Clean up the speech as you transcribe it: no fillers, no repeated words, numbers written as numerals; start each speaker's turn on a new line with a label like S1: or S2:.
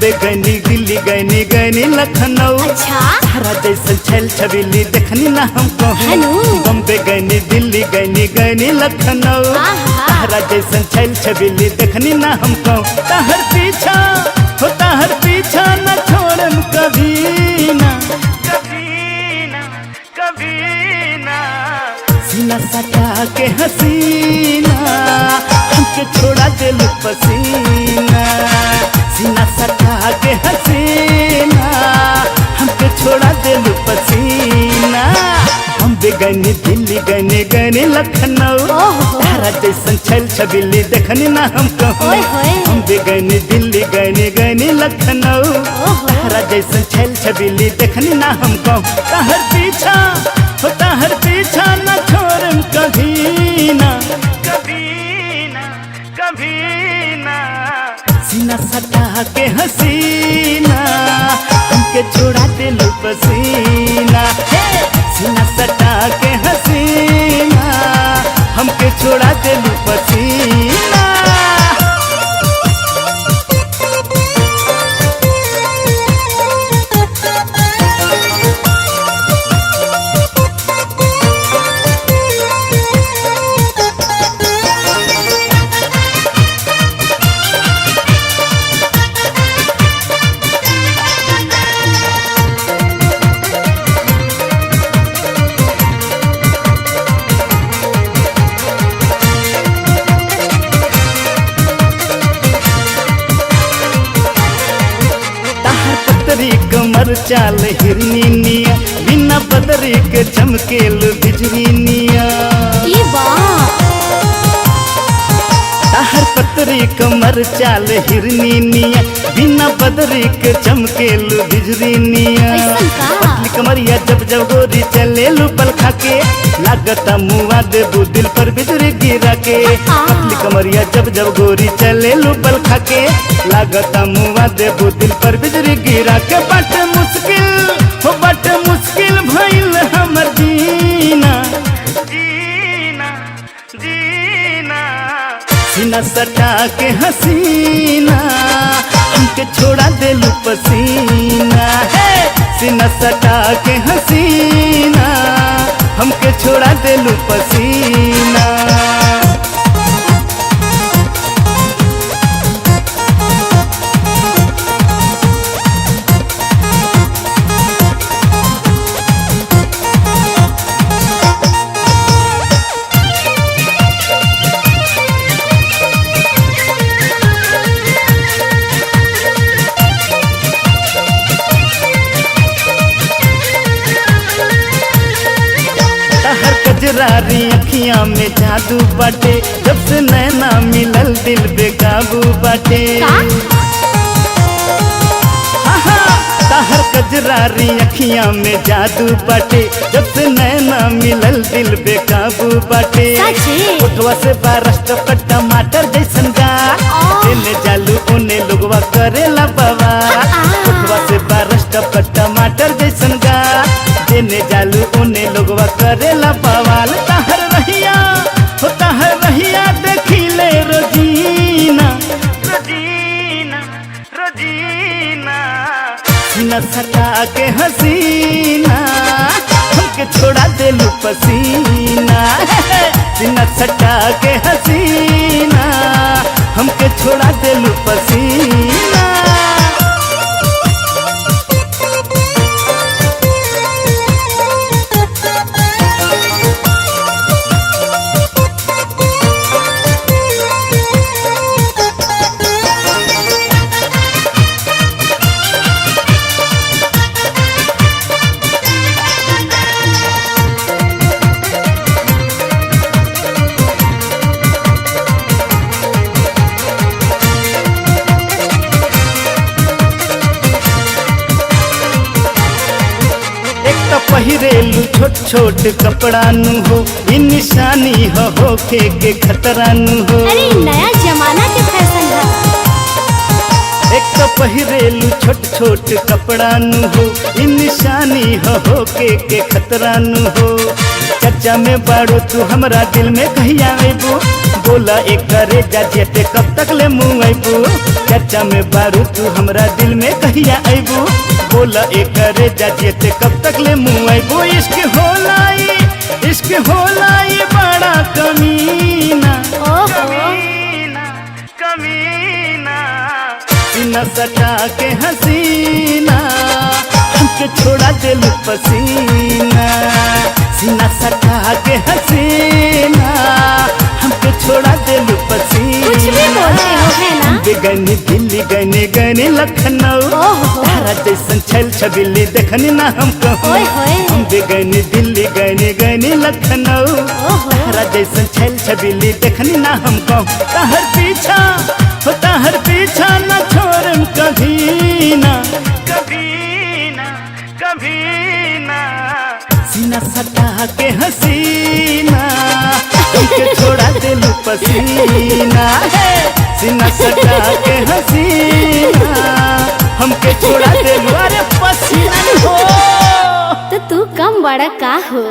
S1: बम्बे गनी दिल्ली गनी गनी लखनऊ।
S2: अच्छा
S1: तारा जैसन छैल छबीली देखनी ना हमको।
S2: हेलो।
S1: बम्बे गनी दिल्ली गनी गनी लखनऊ। तारा जैसन छैल छबीली देखनी ना हमको। ताहर पीछा हो ताहर पीछा न छोड़म कभी ना कभी ना कभी ना। सीना सटा के हसीना हमके छोड़ा दिल पसीना। सीना सटा के हसीना हमके छोड़ा दिल पसीना। बम्बे गनी दिल्ली गनी गनी लखनऊ। तारा जैसन छैल छबीली देखनी ना हमको। बम्बे गनी दिल्ली गनी गनी लखनऊ। तारा जैसन छैल छबीली देखनी ना हमको। ताहर पीछा हो ताहर पीछा न छोड़म कभी ना कभी ना कभी ना। सीना सटा के हसीना हमके छोड़ा दिल पसीना। सीना सटा के हसीना हमके छोड़ा दिल पसीना। बदरी कमर चाल हिरनी निया बिना बदरी के चमकेल बिजली निया।
S2: ये बात
S1: ताहर पतरी कमर चाल हिरनी निया बिना बदरी के चमकेल बिजली निया। पतली कमरिया जब जब गोरी चले लुपल खाके लागता मुआ देबू दिल पर बिजली गिरा के। पतली कमरिया जब जब गोरी चले लुपल खाके लागता मुआ देबू दिल पर बिजली गिरा के। बट मुश्किल हो बट मुश्किल भइल हमर जीना जीना जीना। सीना सटा के हसीना हमके छोड़ा दिल पसीना। सीना सटा के हसीना हमके छोड़ा दिल पसीना। कजरारी अखियां में जादू बाटे जब से नैना मिलल दिल बेकाबू बाटे। ताहर कजरारी अखियां में जादू बाटे जब से नैना मिलल दिल बेकाबू बाटे। उठवा से बारस टपका टमाटर जैसन गा जेने जालू उने लोगवा करेला बाबा। उठवा से बारस टपका टमाटर जैसन गा जेने जालू उने लोगवा करेला बवाल। ताहर रहिया हो ताहर रहिया देखिले रोजीना रोजीना रोजीना। सीना सटा के हसीना हमके छोड़ा दिल पसीना। सीना सटा के हसीना हमके छोड़ा दिल पसीना। पहिरेलू छोट छोट कपड़ा नु हो इ निशानी हो होके के खतरा नु हो।
S2: अरे नया जमाना के फैशन है।
S1: एक तो पहिरेलू छोट छोट कपड़ा नु हो इ निशानी हो होके के खतरा नु हो। चर्चा में बाड़ो तू हमरा दिल में कहिया अबू बोला एक करे जा जेते कब तक ले मुँह अबू चर्चा में बाड़ो तू हमरा दिल में कहिया अबू बोला एक करे जा जेते कब तक ले मुँह अबू इश्क होलाई बड़ा कमीना कमीना सीना सटा के हसीना हमके छोड़ा दिल पसीना सीना सटा के हसीना हमके छोड़ा दिल पसीना
S2: कुछ भी बोलते हो है ना।
S1: गनी दिल्ली गनी गनी लखनऊ तारा जैसन छल छबिली देखनी ना हम कहूँ हम गनी दिल्ली गनी गनी लखनऊ तारा जैसन छल छबिली देखनी ना हम कहूँ ताहर पीछा न छोड़म कभी ना सीना सटा के हसीना हमके छोड़ा दिल पसीना सीना सटा के हसीना हमके छोड़ा दिल अरे पसीना हो
S2: तो तू कम बड़ा का हो।